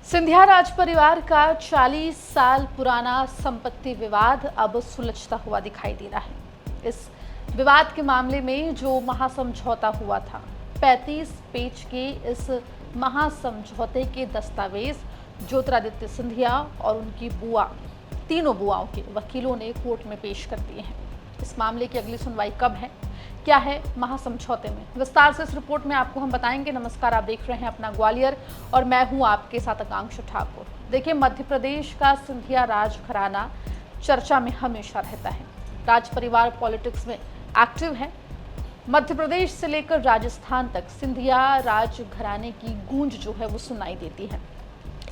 सिंधिया राज परिवार का 40 साल पुराना संपत्ति विवाद अब सुलझता हुआ दिखाई दे रहा है। इस विवाद के मामले में जो महासमझौता हुआ था, 35 पेज के इस महासमझौते के दस्तावेज ज्योतिरादित्य सिंधिया और उनकी बुआ, तीनों बुआओं के वकीलों ने कोर्ट में पेश कर दिए हैं। इस मामले की अगली सुनवाई कब है, क्या है महासमझौते में, विस्तार से इस रिपोर्ट में आपको हम बताएंगे। नमस्कार, आप देख रहे हैं अपना ग्वालियर और मैं हूं आपके साथ आकांक्षा ठाकुर। देखिए, मध्य प्रदेश का सिंधिया राज घराना चर्चा में हमेशा रहता है। राज परिवार पॉलिटिक्स में एक्टिव है। मध्य प्रदेश से लेकर राजस्थान तक सिंधिया राज घराने की गूंज जो है वो सुनाई देती है।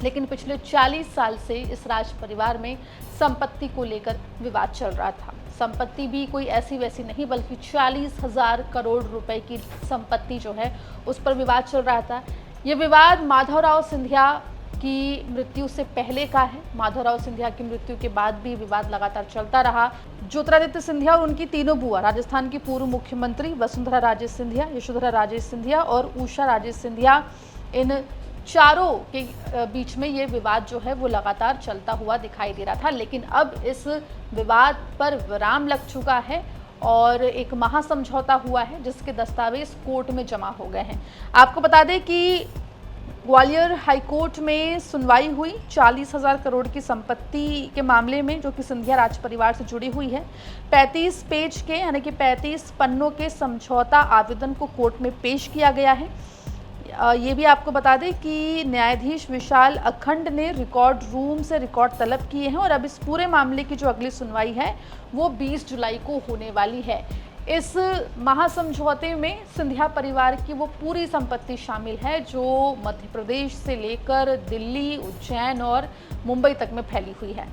लेकिन पिछले 40 साल से इस राज परिवार में संपत्ति को लेकर विवाद चल रहा था। संपत्ति भी कोई ऐसी वैसी नहीं, बल्कि 40,000 करोड़ रुपए की संपत्ति जो है उस पर विवाद चल रहा था। ये विवाद माधवराव सिंधिया की मृत्यु से पहले का है। माधवराव सिंधिया की मृत्यु के बाद भी विवाद लगातार चलता रहा। ज्योतिरादित्य सिंधिया और उनकी तीनों बुआ, राजस्थान की पूर्व मुख्यमंत्री वसुंधरा राजे सिंधिया, यशोधरा राजे सिंधिया और उषा राजे सिंधिया, इन चारों के बीच में ये विवाद जो है वो लगातार चलता हुआ दिखाई दे रहा था। लेकिन अब इस विवाद पर विराम लग चुका है और एक महासमझौता हुआ है जिसके दस्तावेज कोर्ट में जमा हो गए हैं। आपको बता दें कि ग्वालियर हाईकोर्ट में सुनवाई हुई 40,000 करोड़ की संपत्ति के मामले में, जो कि सिंधिया राज परिवार से जुड़ी हुई है। 35 पेज के यानी कि 35 पन्नों के समझौता आवेदन को कोर्ट में पेश किया गया है। ये भी आपको बता दें कि न्यायाधीश विशाल अखंड ने रिकॉर्ड रूम से रिकॉर्ड तलब किए हैं और अब इस पूरे मामले की जो अगली सुनवाई है वो 20 जुलाई को होने वाली है। इस महासमझौते में सिंधिया परिवार की वो पूरी संपत्ति शामिल है जो मध्य प्रदेश से लेकर दिल्ली, उज्जैन और मुंबई तक में फैली हुई है।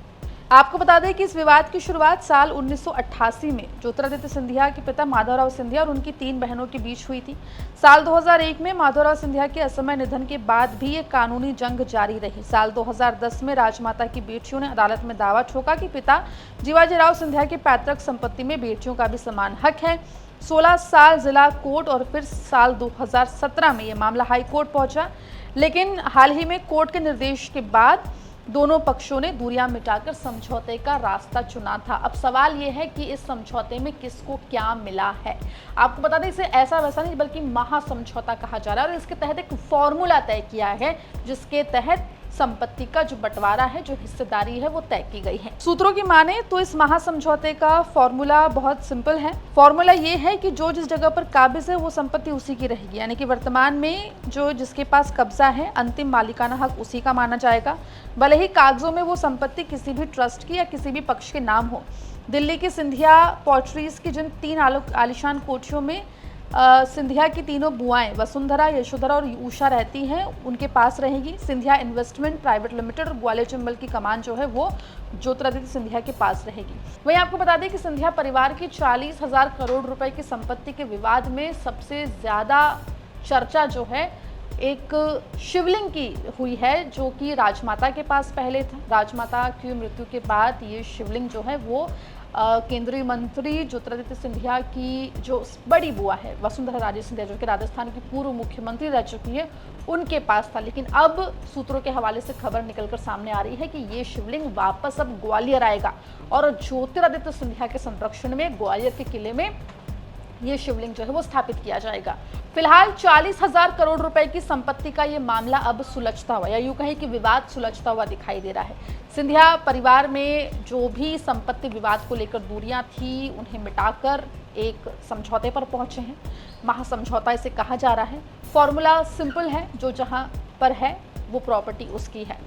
आपको बता दें कि इस विवाद की शुरुआत साल 1988 में ज्योतिरादित्य सिंधिया के पिता माधवराव सिंधिया और उनकी 3 बहनों के बीच हुई थी। साल 2001 में माधवराव सिंधिया के असमय निधन के बाद भी ये कानूनी जंग जारी रही। साल 2010 में राजमाता की बेटियों ने अदालत में दावा ठोका कि पिता जीवाजीराव सिंधिया की पैतृक संपत्ति में बेटियों का भी समान हक है। 16 साल जिला कोर्ट और फिर साल 2017 में ये मामला हाई कोर्ट पहुंचा। लेकिन हाल ही में कोर्ट के निर्देश के बाद दोनों पक्षों ने दूरियां मिटाकर समझौते का रास्ता चुना था। अब सवाल यह है कि इस समझौते में किसको क्या मिला है। आपको बता दें, इसे ऐसा वैसा नहीं बल्कि महासमझौता कहा जा रहा है और इसके तहत एक फॉर्मूला तय किया है जिसके तहत संपत्ति का जो बंटवारा है, जो हिस्सेदारी है, वो तय की गई है। सूत्रों की माने तो इस महासमझौते का फॉर्मूला बहुत सिंपल है। फॉर्मूला ये है कि जो जिस जगह पर काबिज है वो संपत्ति उसी की रहेगी, यानी कि वर्तमान में जो जिसके पास कब्जा है, अंतिम मालिकाना हक उसी का माना जाएगा, भले ही कागजों में वो संपत्ति किसी भी ट्रस्ट की या किसी भी पक्ष के नाम हो। दिल्ली की सिंधिया पोर्ट्रीज की जिन 3 आलीशान कोठियों में सिंधिया की तीनों बुआएं वसुंधरा, यशोधरा और उषा रहती हैं, उनके पास रहेगी। सिंधिया इन्वेस्टमेंट प्राइवेट लिमिटेड और ग्वालियर चंबल की कमान जो है वो ज्योतिरादित्य सिंधिया के पास रहेगी। वहीं आपको बता दें कि सिंधिया परिवार की 40,000 करोड़ रुपए की संपत्ति के विवाद में सबसे ज्यादा चर्चा जो है एक शिवलिंग की हुई है, जो कि राजमाता के पास पहले था। राजमाता की मृत्यु के बाद ये शिवलिंग जो है वो केंद्रीय मंत्री ज्योतिरादित्य सिंधिया की जो बड़ी बुआ है वसुंधरा राजे सिंधिया, जो कि राजस्थान की पूर्व मुख्यमंत्री रह चुकी है, उनके पास था। लेकिन अब सूत्रों के हवाले से खबर निकलकर सामने आ रही है कि ये शिवलिंग वापस अब ग्वालियर आएगा और ज्योतिरादित्य सिंधिया के संरक्षण में ग्वालियर के किले में ये शिवलिंग जो है वो स्थापित किया जाएगा। फिलहाल 40,000 करोड़ रुपए की संपत्ति का ये मामला अब सुलझता हुआ, या यूं कहें कि विवाद सुलझता हुआ दिखाई दे रहा है। सिंधिया परिवार में जो भी संपत्ति विवाद को लेकर दूरियां थी, उन्हें मिटाकर एक समझौते पर पहुंचे हैं। महासमझौता इसे कहा जा रहा है। फॉर्मूला सिंपल है, जो जहां पर है वो प्रॉपर्टी उसकी है।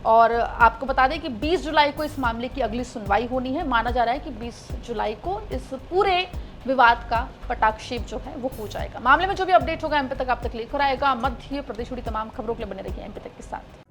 और आपको बता दें कि 20 जुलाई को इस मामले की अगली सुनवाई होनी है। माना जा रहा है कि 20 जुलाई को इस पूरे विवाद का पटाक्षेप जो है वो हो जाएगा। मामले में जो भी अपडेट होगा एमपी तक आप तक लेकर आएगा। मध्य प्रदेश जुड़ी तमाम खबरों के लिए बने रहिए एमपी तक के साथ।